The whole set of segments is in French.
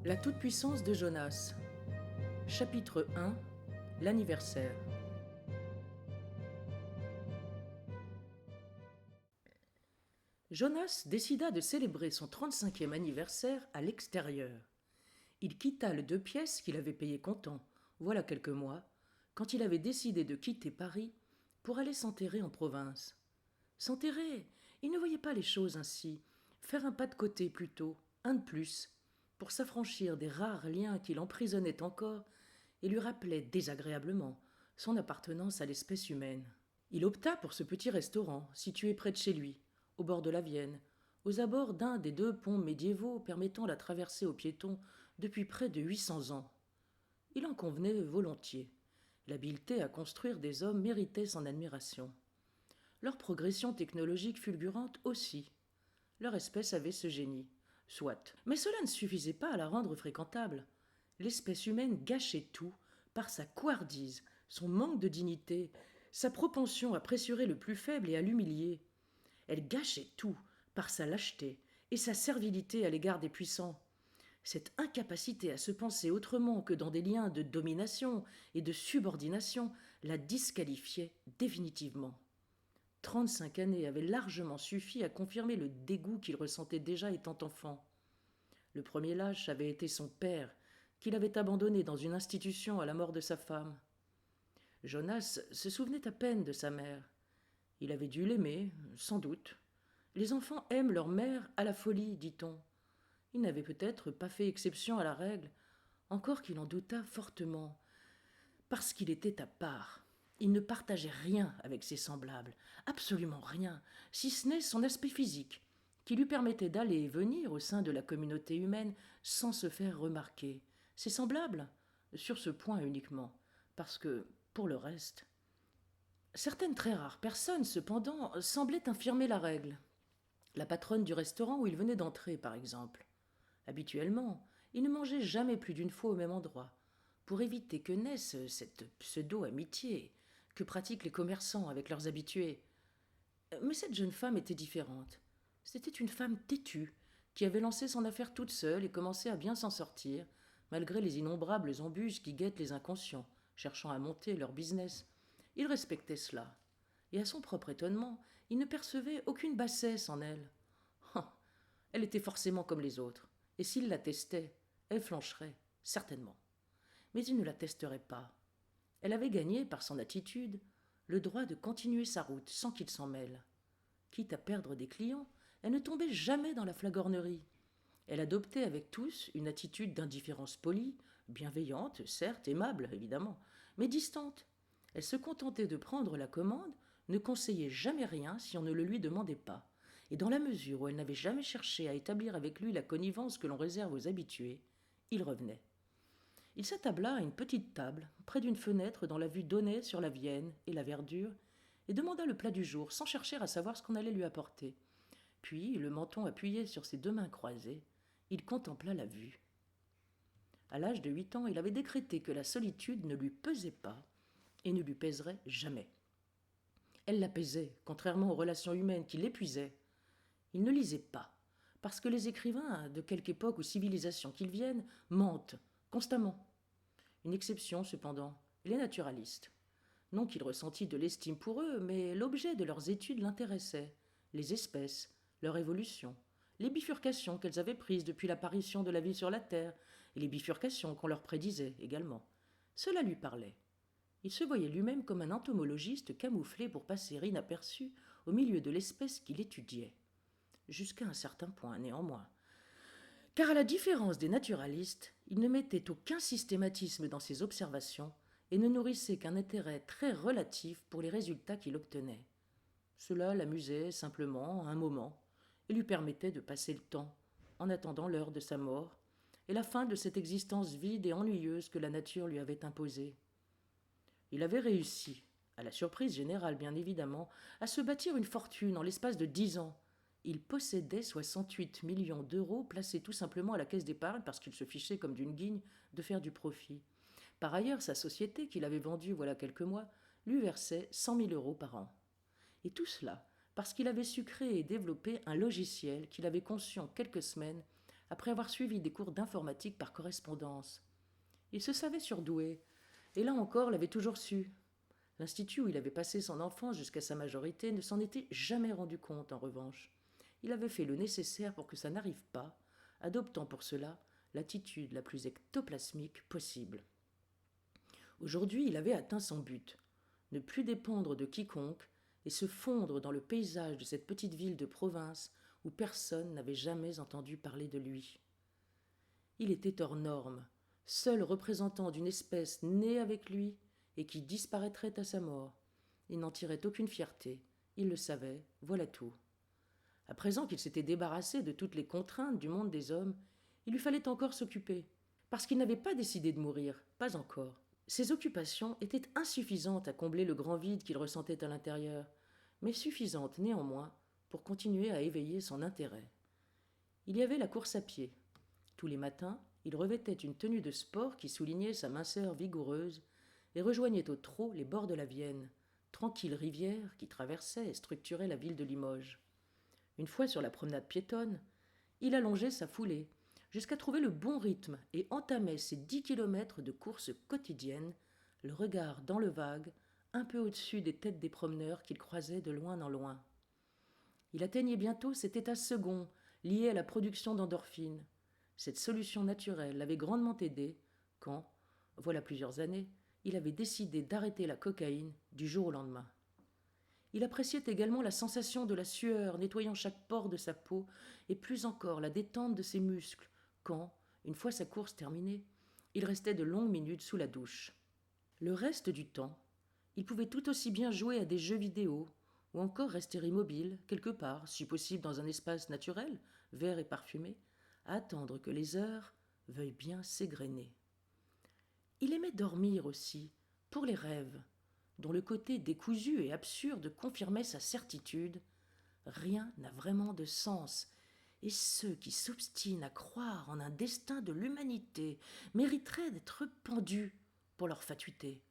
La toute-puissance de Jonas. Chapitre 1. L'anniversaire. Jonas décida de célébrer son 35e anniversaire à l'extérieur. Il quitta le 2 pièces qu'il avait payé comptant, voilà quelques mois, quand il avait décidé de quitter Paris pour aller s'enterrer en province. S'enterrer, il ne voyait pas les choses ainsi, faire un pas de côté plutôt, un de plus, pour s'affranchir des rares liens qui l'emprisonnaient encore et lui rappelaient désagréablement son appartenance à l'espèce humaine. Il opta pour ce petit restaurant, situé près de chez lui, au bord de la Vienne, aux abords d'un des 2 ponts médiévaux permettant la traversée aux piétons depuis près de 800 ans. Il en convenait volontiers. L'habileté à construire des hommes méritait son admiration. Leur progression technologique fulgurante aussi. Leur espèce avait ce génie. Soit. Mais cela ne suffisait pas à la rendre fréquentable. L'espèce humaine gâchait tout par sa couardise, son manque de dignité, sa propension à pressurer le plus faible et à l'humilier. Elle gâchait tout par sa lâcheté et sa servilité à l'égard des puissants. Cette incapacité à se penser autrement que dans des liens de domination et de subordination la disqualifiait définitivement. 35 années avaient largement suffi à confirmer le dégoût qu'il ressentait déjà étant enfant. Le premier lâche avait été son père, qu'il avait abandonné dans une institution à la mort de sa femme. Jonas se souvenait à peine de sa mère. Il avait dû l'aimer, sans doute. Les enfants aiment leur mère à la folie, dit-on. Il n'avait peut-être pas fait exception à la règle, encore qu'il en doutât fortement, parce qu'il était à part. Il ne partageait rien avec ses semblables, absolument rien, si ce n'est son aspect physique, qui lui permettait d'aller et venir au sein de la communauté humaine sans se faire remarquer. Ses semblables, sur ce point uniquement, parce que, pour le reste, certaines très rares personnes, cependant, semblaient infirmer la règle. La patronne du restaurant où il venait d'entrer, par exemple. Habituellement, il ne mangeait jamais plus d'une fois au même endroit, pour éviter que naisse cette pseudo-amitié que pratiquent les commerçants avec leurs habitués. Mais cette jeune femme était différente. C'était une femme têtue, qui avait lancé son affaire toute seule et commençait à bien s'en sortir, malgré les innombrables embûches qui guettent les inconscients, cherchant à monter leur business. Il respectait cela. Et à son propre étonnement, il ne percevait aucune bassesse en elle. Ah, elle était forcément comme les autres, et s'il la testait, elle flancherait, certainement. Mais il ne la testerait pas. Elle avait gagné, par son attitude, le droit de continuer sa route sans qu'il s'en mêle. Quitte à perdre des clients, elle ne tombait jamais dans la flagornerie. Elle adoptait avec tous une attitude d'indifférence polie, bienveillante, certes, aimable, évidemment, mais distante. Elle se contentait de prendre la commande, ne conseillait jamais rien si on ne le lui demandait pas, et dans la mesure où elle n'avait jamais cherché à établir avec lui la connivence que l'on réserve aux habitués, il revenait. Il s'attabla à une petite table, près d'une fenêtre dont la vue donnait sur la Vienne et la verdure, et demanda le plat du jour, sans chercher à savoir ce qu'on allait lui apporter. Puis, le menton appuyé sur ses 2 mains croisées, il contempla la vue. À l'âge de 8 ans, il avait décrété que la solitude ne lui pesait pas et ne lui pèserait jamais. Elle l'apaisait, contrairement aux relations humaines qui l'épuisaient. Il ne lisait pas, parce que les écrivains, de quelque époque ou civilisation qu'ils viennent, mentent constamment. Une exception, cependant, les naturalistes. Non qu'il ressentît de l'estime pour eux, mais l'objet de leurs études l'intéressait, les espèces, leur évolution, les bifurcations qu'elles avaient prises depuis l'apparition de la vie sur la Terre, et les bifurcations qu'on leur prédisait également. Cela lui parlait. Il se voyait lui-même comme un entomologiste camouflé pour passer inaperçu au milieu de l'espèce qu'il étudiait. Jusqu'à un certain point, néanmoins. Car à la différence des naturalistes, il ne mettait aucun systématisme dans ses observations et ne nourrissait qu'un intérêt très relatif pour les résultats qu'il obtenait. Cela l'amusait simplement un moment et lui permettait de passer le temps en attendant l'heure de sa mort et la fin de cette existence vide et ennuyeuse que la nature lui avait imposée. Il avait réussi, à la surprise générale bien évidemment, à se bâtir une fortune en l'espace de 10 ans. Il possédait 68 millions d'euros placés tout simplement à la caisse d'épargne parce qu'il se fichait comme d'une guigne de faire du profit. Par ailleurs, sa société, qu'il avait vendue voilà quelques mois, lui versait 100 000 euros par an. Et tout cela parce qu'il avait su créer et développer un logiciel qu'il avait conçu en quelques semaines après avoir suivi des cours d'informatique par correspondance. Il se savait surdoué, et là encore l'avait toujours su. L'institut où il avait passé son enfance jusqu'à sa majorité ne s'en était jamais rendu compte, en revanche. Il avait fait le nécessaire pour que ça n'arrive pas, adoptant pour cela l'attitude la plus ectoplasmique possible. Aujourd'hui, il avait atteint son but, ne plus dépendre de quiconque et se fondre dans le paysage de cette petite ville de province où personne n'avait jamais entendu parler de lui. Il était hors norme, seul représentant d'une espèce née avec lui et qui disparaîtrait à sa mort. Il n'en tirait aucune fierté, il le savait, voilà tout. À présent qu'il s'était débarrassé de toutes les contraintes du monde des hommes, il lui fallait encore s'occuper, parce qu'il n'avait pas décidé de mourir, pas encore. Ses occupations étaient insuffisantes à combler le grand vide qu'il ressentait à l'intérieur, mais suffisantes néanmoins pour continuer à éveiller son intérêt. Il y avait la course à pied. Tous les matins, il revêtait une tenue de sport qui soulignait sa minceur vigoureuse et rejoignait au trot les bords de la Vienne, tranquille rivière qui traversait et structurait la ville de Limoges. Une fois sur la promenade piétonne, il allongeait sa foulée jusqu'à trouver le bon rythme et entamait ses 10 kilomètres de course quotidienne, le regard dans le vague, un peu au-dessus des têtes des promeneurs qu'il croisait de loin en loin. Il atteignait bientôt cet état second, lié à la production d'endorphines. Cette solution naturelle l'avait grandement aidé quand, voilà plusieurs années, il avait décidé d'arrêter la cocaïne du jour au lendemain. Il appréciait également la sensation de la sueur nettoyant chaque pore de sa peau et plus encore la détente de ses muscles quand, une fois sa course terminée, il restait de longues minutes sous la douche. Le reste du temps, il pouvait tout aussi bien jouer à des jeux vidéo ou encore rester immobile, quelque part, si possible dans un espace naturel, vert et parfumé, à attendre que les heures veuillent bien s'égrener. Il aimait dormir aussi, pour les rêves, dont le côté décousu et absurde confirmait sa certitude. Rien n'a vraiment de sens, et ceux qui s'obstinent à croire en un destin de l'humanité mériteraient d'être pendus pour leur fatuité.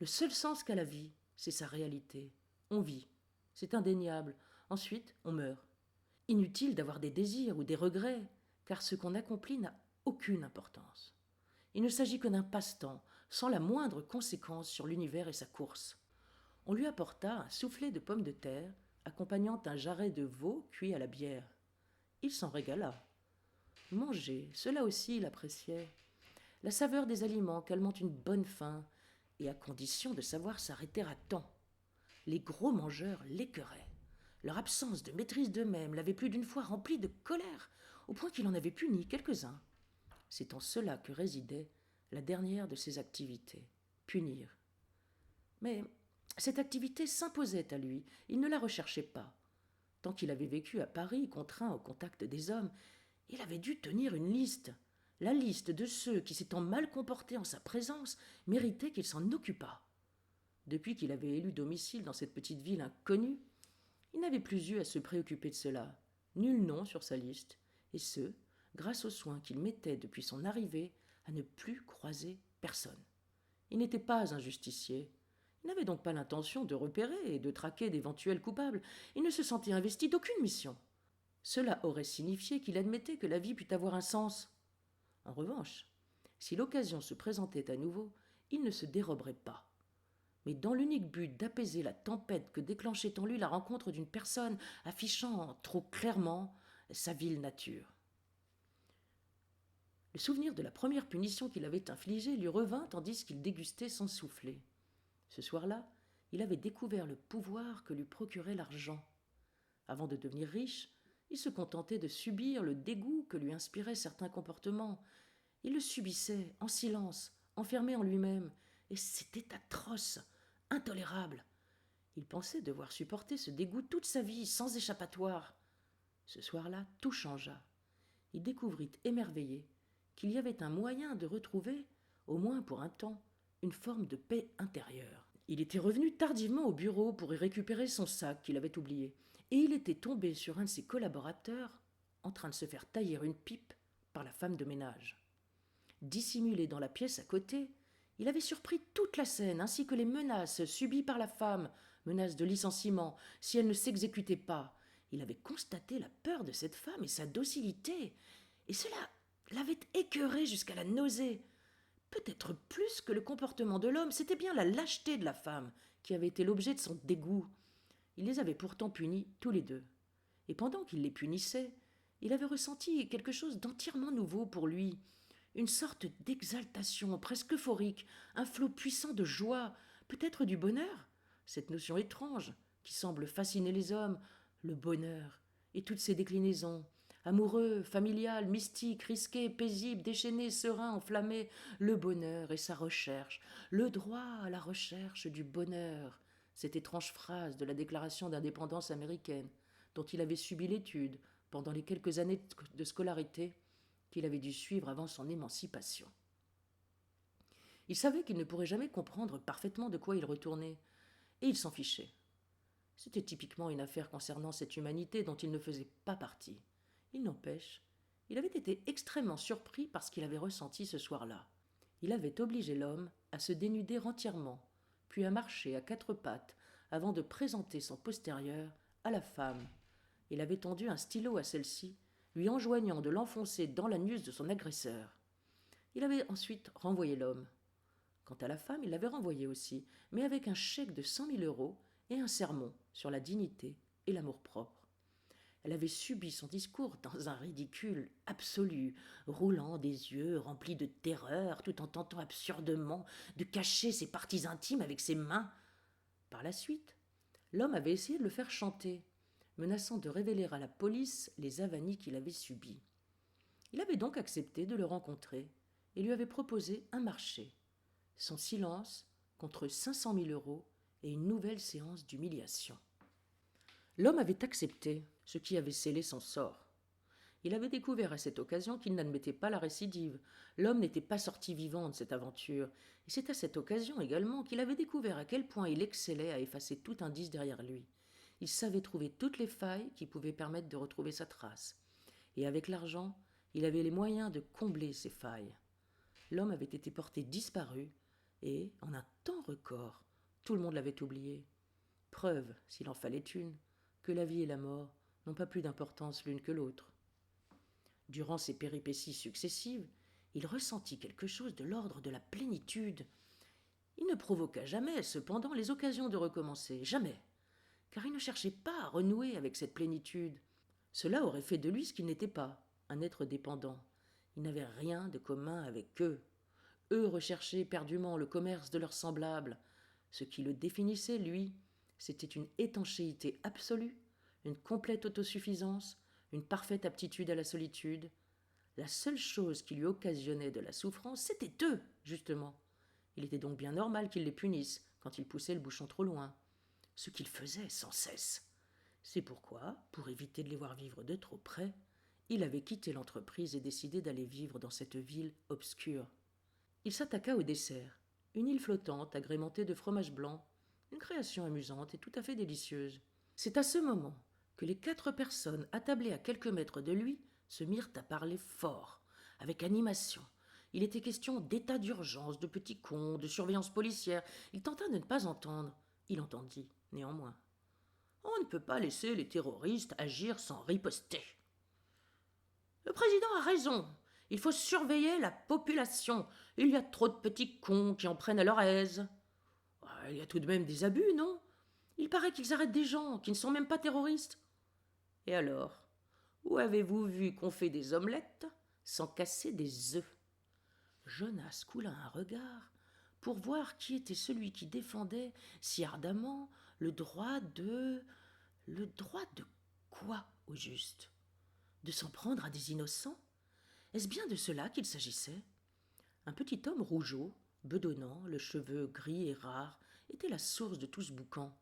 Le seul sens qu'a la vie, c'est sa réalité. On vit, c'est indéniable, ensuite on meurt. Inutile d'avoir des désirs ou des regrets, car ce qu'on accomplit n'a aucune importance. Il ne s'agit que d'un passe-temps, sans la moindre conséquence sur l'univers et sa course. On lui apporta un soufflet de pommes de terre, accompagnant un jarret de veau cuit à la bière. Il s'en régala. Manger, cela aussi il appréciait. La saveur des aliments calmant une bonne faim, et à condition de savoir s'arrêter à temps. Les gros mangeurs l'écœuraient. Leur absence de maîtrise d'eux-mêmes l'avait plus d'une fois rempli de colère, au point qu'il en avait puni quelques-uns. C'est en cela que résidait la dernière de ses activités, punir. Mais cette activité s'imposait à lui, il ne la recherchait pas. Tant qu'il avait vécu à Paris, contraint au contact des hommes, il avait dû tenir une liste, la liste de ceux qui, s'étant mal comportés en sa présence, méritaient qu'il s'en occupât. Depuis qu'il avait élu domicile dans cette petite ville inconnue, il n'avait plus eu à se préoccuper de cela, nul nom sur sa liste, et ce, grâce aux soins qu'il mettait depuis son arrivée à ne plus croiser personne. Il n'était pas un justicier. Il n'avait donc pas l'intention de repérer et de traquer d'éventuels coupables. Il ne se sentait investi d'aucune mission. Cela aurait signifié qu'il admettait que la vie pût avoir un sens. En revanche, si l'occasion se présentait à nouveau, il ne se déroberait pas. Mais dans l'unique but d'apaiser la tempête que déclenchait en lui la rencontre d'une personne affichant trop clairement sa vile nature. Le souvenir de la première punition qu'il avait infligée lui revint tandis qu'il dégustait son soufflet. Ce soir-là, il avait découvert le pouvoir que lui procurait l'argent. Avant de devenir riche, il se contentait de subir le dégoût que lui inspiraient certains comportements. Il le subissait, en silence, enfermé en lui-même, et c'était atroce, intolérable. Il pensait devoir supporter ce dégoût toute sa vie, sans échappatoire. Ce soir-là, tout changea. Il découvrit émerveillé qu'il y avait un moyen de retrouver, au moins pour un temps, une forme de paix intérieure. Il était revenu tardivement au bureau pour y récupérer son sac qu'il avait oublié, et il était tombé sur un de ses collaborateurs en train de se faire tailler une pipe par la femme de ménage. Dissimulé dans la pièce à côté, il avait surpris toute la scène ainsi que les menaces subies par la femme, menaces de licenciement si elle ne s'exécutait pas. Il avait constaté la peur de cette femme et sa docilité, et cela l'avait écœuré jusqu'à la nausée. Peut-être plus que le comportement de l'homme, c'était bien la lâcheté de la femme qui avait été l'objet de son dégoût. Il les avait pourtant punis tous les deux. Et pendant qu'il les punissait, il avait ressenti quelque chose d'entièrement nouveau pour lui, une sorte d'exaltation presque euphorique, un flot puissant de joie, peut-être du bonheur, cette notion étrange qui semble fasciner les hommes, le bonheur et toutes ses déclinaisons, amoureux, familial, mystique, risqué, paisible, déchaîné, serein, enflammé, le bonheur et sa recherche, le droit à la recherche du bonheur, cette étrange phrase de la Déclaration d'indépendance américaine, dont il avait subi l'étude pendant les quelques années de scolarité qu'il avait dû suivre avant son émancipation. Il savait qu'il ne pourrait jamais comprendre parfaitement de quoi il retournait, et il s'en fichait. C'était typiquement une affaire concernant cette humanité dont il ne faisait pas partie. Il n'empêche, il avait été extrêmement surpris par ce qu'il avait ressenti ce soir-là. Il avait obligé l'homme à se dénuder entièrement, puis à marcher à quatre pattes avant de présenter son postérieur à la femme. Il avait tendu un stylo à celle-ci, lui enjoignant de l'enfoncer dans l'anus de son agresseur. Il avait ensuite renvoyé l'homme. Quant à la femme, il l'avait renvoyée aussi, mais avec un chèque de 100 000 € et un sermon sur la dignité et l'amour-propre. Elle avait subi son discours dans un ridicule absolu, roulant des yeux remplis de terreur, tout en tentant absurdement de cacher ses parties intimes avec ses mains. Par la suite, l'homme avait essayé de le faire chanter, menaçant de révéler à la police les avanies qu'il avait subies. Il avait donc accepté de le rencontrer et lui avait proposé un marché, son silence contre 500 000 € et une nouvelle séance d'humiliation. L'homme avait accepté, ce qui avait scellé son sort. Il avait découvert à cette occasion qu'il n'admettait pas la récidive. L'homme n'était pas sorti vivant de cette aventure, et c'est à cette occasion également qu'il avait découvert à quel point il excellait à effacer tout indice derrière lui. Il savait trouver toutes les failles qui pouvaient permettre de retrouver sa trace. Et avec l'argent, il avait les moyens de combler ces failles. L'homme avait été porté disparu, et, en un temps record, tout le monde l'avait oublié. Preuve, s'il en fallait une, que la vie et la mort n'ont pas plus d'importance l'une que l'autre. Durant ces péripéties successives, il ressentit quelque chose de l'ordre de la plénitude. Il ne provoqua jamais, cependant, les occasions de recommencer, jamais, car il ne cherchait pas à renouer avec cette plénitude. Cela aurait fait de lui ce qu'il n'était pas, un être dépendant. Il n'avait rien de commun avec eux. Eux recherchaient éperdument le commerce de leurs semblables. Ce qui le définissait, lui, c'était une étanchéité absolue, une complète autosuffisance, une parfaite aptitude à la solitude. La seule chose qui lui occasionnait de la souffrance, c'était eux, justement. Il était donc bien normal qu'ils les punissent quand ils poussaient le bouchon trop loin. Ce qu'ils faisaient sans cesse. C'est pourquoi, pour éviter de les voir vivre de trop près, il avait quitté l'entreprise et décidé d'aller vivre dans cette ville obscure. Il s'attaqua au dessert, une île flottante agrémentée de fromage blanc, une création amusante et tout à fait délicieuse. C'est à ce moment que les 4 personnes attablées à quelques mètres de lui se mirent à parler fort, avec animation. Il était question d'état d'urgence, de petits cons, de surveillance policière. Il tenta de ne pas entendre. Il entendit, néanmoins. On ne peut pas laisser les terroristes agir sans riposter. Le président a raison. Il faut surveiller la population. Il y a trop de petits cons qui en prennent à leur aise. Il y a tout de même des abus, non? Il paraît qu'ils arrêtent des gens qui ne sont même pas terroristes. Et alors, où avez-vous vu qu'on fait des omelettes sans casser des œufs? Jonas coula un regard pour voir qui était celui qui défendait si ardemment le droit de... Le droit de quoi, au juste? De s'en prendre à des innocents? Est-ce bien de cela qu'il s'agissait? Un petit homme rougeau, bedonnant, le cheveu gris et rare, était la source de tout ce boucan.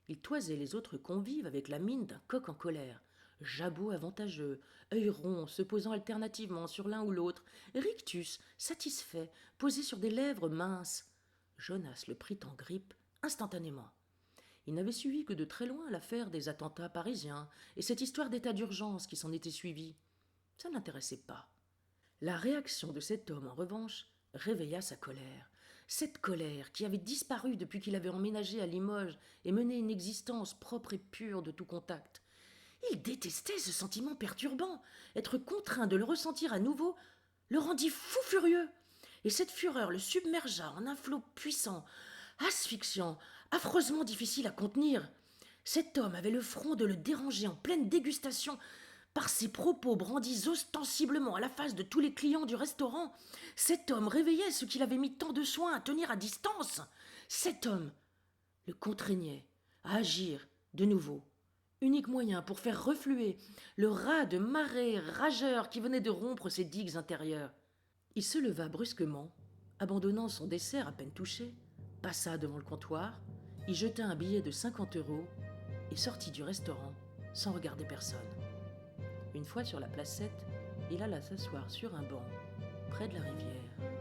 Il toisait les autres convives avec la mine d'un coq en colère, jabot avantageux, œil rond se posant alternativement sur l'un ou l'autre, rictus, satisfait, posé sur des lèvres minces. Jonas le prit en grippe instantanément. Il n'avait suivi que de très loin l'affaire des attentats parisiens et cette histoire d'état d'urgence qui s'en était suivie. Ça ne l'intéressait pas. La réaction de cet homme, en revanche, réveilla sa colère. Cette colère qui avait disparu depuis qu'il avait emménagé à Limoges et mené une existence propre et pure de tout contact. Il détestait ce sentiment perturbant. Être contraint de le ressentir à nouveau le rendit fou furieux. Et cette fureur le submergea en un flot puissant, asphyxiant, affreusement difficile à contenir. Cet homme avait le front de le déranger en pleine dégustation par ses propos brandis ostensiblement à la face de tous les clients du restaurant. Cet homme réveillait ce qu'il avait mis tant de soin à tenir à distance. Cet homme le contraignait à agir de nouveau. Unique moyen pour faire refluer le raz de marée rageur qui venait de rompre ses digues intérieures. Il se leva brusquement, abandonnant son dessert à peine touché, passa devant le comptoir, y jeta un billet de 50 € et sortit du restaurant sans regarder personne. Une fois sur la placette, il alla s'asseoir sur un banc près de la rivière.